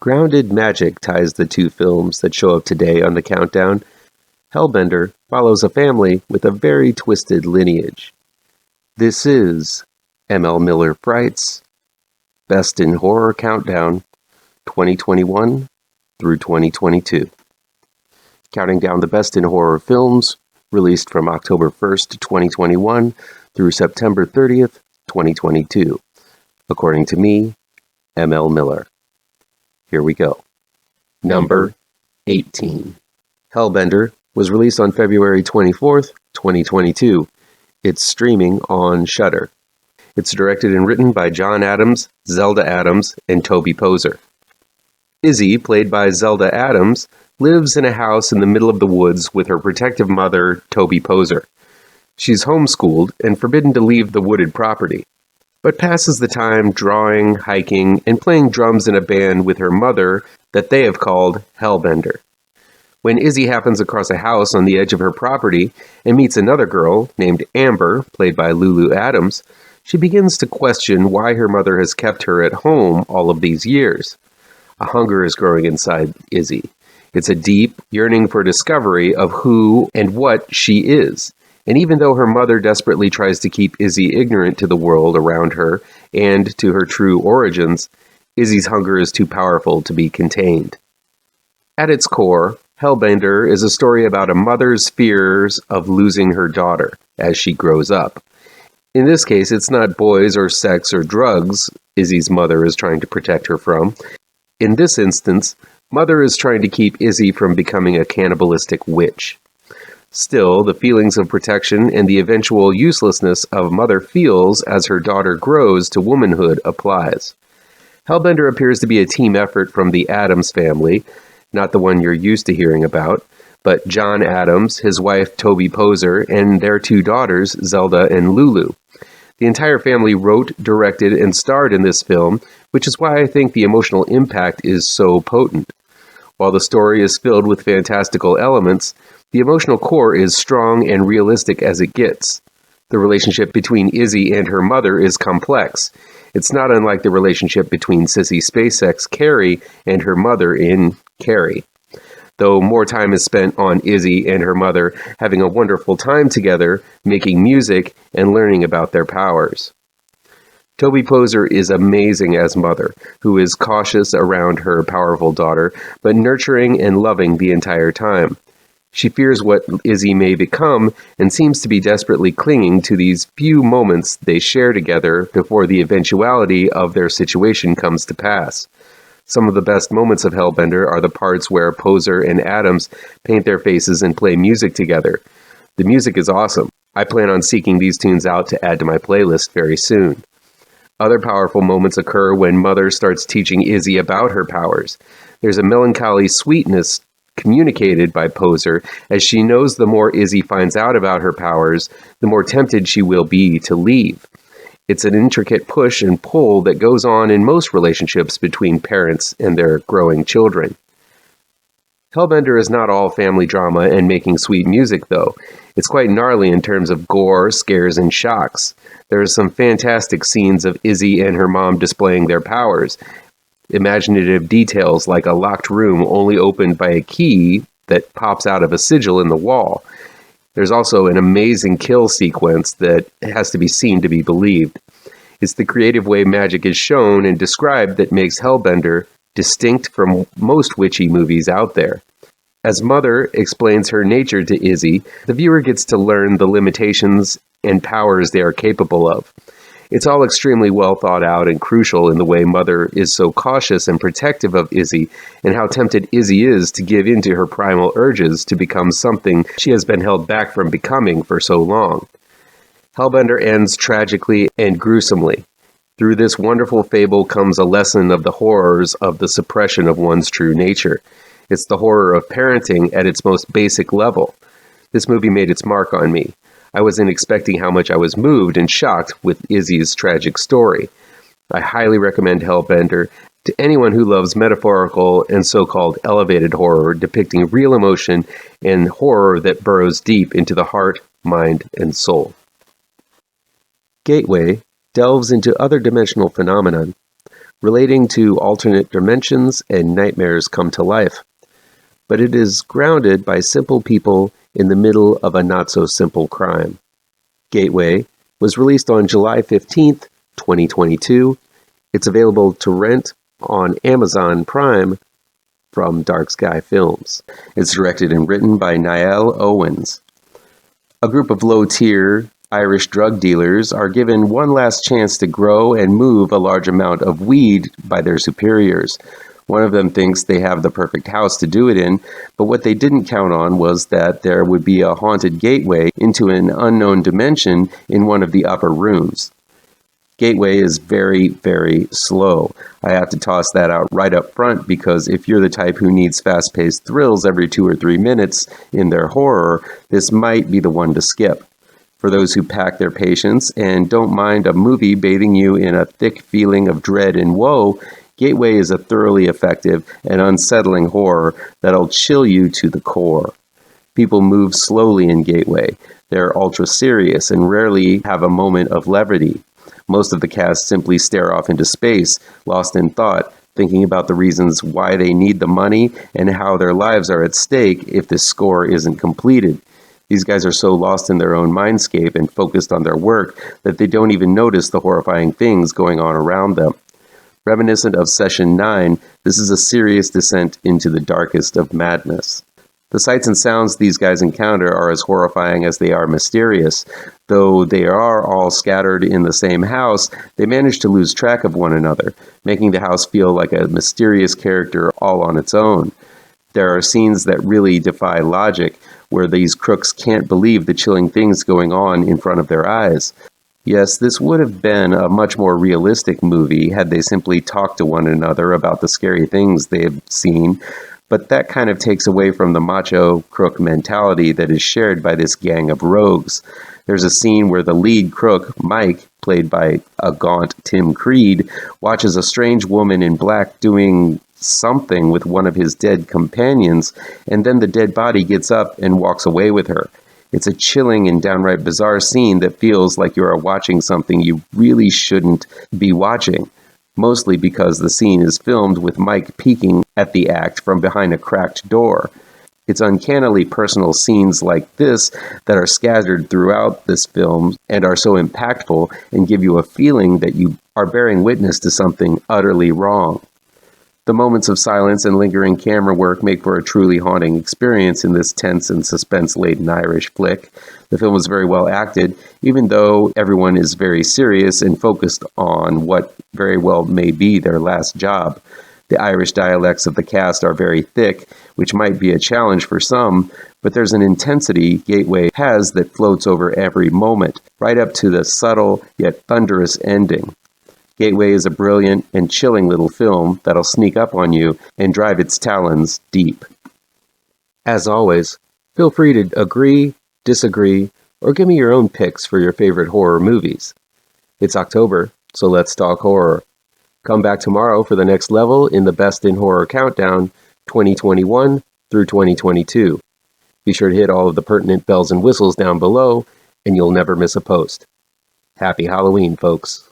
Grounded magic ties the two films that show up today on the countdown. Hellbender follows a family with a very twisted lineage. This is M.L. Miller Fright's Best in Horror Countdown 2021 through 2022. Counting down the best in horror films released from October 1st, 2021 through September 30th, 2022. According to me, M.L. Miller. Here we go. Number 18. Hellbender was released on February 24th, 2022. It's streaming on Shudder. It's directed and written by John Adams, Zelda Adams, and Toby Poser. Izzy, played by Zelda Adams, lives in a house in the middle of the woods with her protective mother, Toby Poser. She's homeschooled and forbidden to leave the wooded property, but passes the time drawing, hiking, and playing drums in a band with her mother that they have called Hellbender. When Izzy happens across a house on the edge of her property and meets another girl named Amber, played by Lulu Adams, she begins to question why her mother has kept her at home all of these years. A hunger is growing inside Izzy. It's a deep yearning for discovery of who and what she is. And even though her mother desperately tries to keep Izzy ignorant to the world around her and to her true origins, Izzy's hunger is too powerful to be contained. At its core, Hellbender is a story about a mother's fears of losing her daughter as she grows up. In this case, it's not boys or sex or drugs Izzy's mother is trying to protect her from. In this instance, Mother is trying to keep Izzy from becoming a cannibalistic witch. Still, the feelings of protection and the eventual uselessness of Mother feels as her daughter grows to womanhood applies. Hellbender appears to be a team effort from the Adams family, not the one you're used to hearing about, but John Adams, his wife Toby Poser, and their two daughters, Zelda and Lulu. The entire family wrote, directed, and starred in this film, which is why I think the emotional impact is so potent. While the story is filled with fantastical elements, the emotional core is strong and realistic as it gets. The relationship between Izzy and her mother is complex. It's not unlike the relationship between Sissy SpaceX Carrie and her mother in Carrie. Though more time is spent on Izzy and her mother having a wonderful time together, making music, and learning about their powers. Toby Poser is amazing as Mother, who is cautious around her powerful daughter, but nurturing and loving the entire time. She fears what Izzy may become and seems to be desperately clinging to these few moments they share together before the eventuality of their situation comes to pass. Some of the best moments of Hellbender are the parts where Poser and Adams paint their faces and play music together. The music is awesome. I plan on seeking these tunes out to add to my playlist very soon. Other powerful moments occur when Mother starts teaching Izzy about her powers. There's a melancholy sweetness communicated by Poser, as she knows the more Izzy finds out about her powers, the more tempted she will be to leave. It's an intricate push and pull that goes on in most relationships between parents and their growing children. Hellbender is not all family drama and making sweet music, though. It's quite gnarly in terms of gore, scares, and shocks. There are some fantastic scenes of Izzy and her mom displaying their powers. Imaginative details like a locked room only opened by a key that pops out of a sigil in the wall. There's also an amazing kill sequence that has to be seen to be believed. It's the creative way magic is shown and described that makes Hellbender distinct from most witchy movies out there. As Mother explains her nature to Izzy, the viewer gets to learn the limitations and powers they are capable of. It's all extremely well thought out and crucial in the way Mother is so cautious and protective of Izzy, and how tempted Izzy is to give in to her primal urges to become something she has been held back from becoming for so long. Hellbender ends tragically and gruesomely. Through this wonderful fable comes a lesson of the horrors of the suppression of one's true nature. It's the horror of parenting at its most basic level. This movie made its mark on me. I wasn't expecting how much I was moved and shocked with Izzy's tragic story. I highly recommend Hellbender to anyone who loves metaphorical and so-called elevated horror depicting real emotion and horror that burrows deep into the heart, mind, and soul. Gateway delves into other dimensional phenomenon. relating to alternate dimensions and nightmares come to life. But it is grounded by simple people in the middle of a not-so-simple crime. Gateway was released on July 15th, 2022. It's available to rent on Amazon Prime from Dark Sky Films. It's directed and written by Niall Owens. A group of low-tier Irish drug dealers are given one last chance to grow and move a large amount of weed by their superiors. One of them thinks they have the perfect house to do it in, but what they didn't count on was that there would be a haunted gateway into an unknown dimension in one of the upper rooms. Gateway is very, very slow. I have to toss that out right up front because if you're the type who needs fast-paced thrills every 2 or 3 minutes in their horror, this might be the one to skip. For those who pack their patience and don't mind a movie bathing you in a thick feeling of dread and woe, Gateway is a thoroughly effective and unsettling horror that'll chill you to the core. People move slowly in Gateway. They're ultra-serious and rarely have a moment of levity. Most of the cast simply stare off into space, lost in thought, thinking about the reasons why they need the money and how their lives are at stake if this score isn't completed. These guys are so lost in their own mindscape and focused on their work that they don't even notice the horrifying things going on around them. Reminiscent of Session 9, this is a serious descent into the darkest of madness. The sights and sounds these guys encounter are as horrifying as they are mysterious. Though they are all scattered in the same house, they manage to lose track of one another, making the house feel like a mysterious character all on its own. There are scenes that really defy logic, where these crooks can't believe the chilling things going on in front of their eyes. Yes, this would have been a much more realistic movie had they simply talked to one another about the scary things they have seen, but that kind of takes away from the macho crook mentality that is shared by this gang of rogues. There's a scene where the lead crook, Mike, played by a gaunt Tim Creed, watches a strange woman in black doing something with one of his dead companions, and then the dead body gets up and walks away with her. It's a chilling and downright bizarre scene that feels like you are watching something you really shouldn't be watching, mostly because the scene is filmed with Mike peeking at the act from behind a cracked door. It's uncannily personal scenes like this that are scattered throughout this film and are so impactful and give you a feeling that you are bearing witness to something utterly wrong. The moments of silence and lingering camera work make for a truly haunting experience in this tense and suspense-laden Irish flick. The film is very well acted, even though everyone is very serious and focused on what very well may be their last job. The Irish dialects of the cast are very thick, which might be a challenge for some, but there's an intensity Gateway has that floats over every moment, right up to the subtle yet thunderous ending. Gateway is a brilliant and chilling little film that'll sneak up on you and drive its talons deep. As always, feel free to agree, disagree, or give me your own picks for your favorite horror movies. It's October, so let's talk horror. Come back tomorrow for the next level in the Best in Horror Countdown 2021 through 2022. Be sure to hit all of the pertinent bells and whistles down below, and you'll never miss a post. Happy Halloween, folks.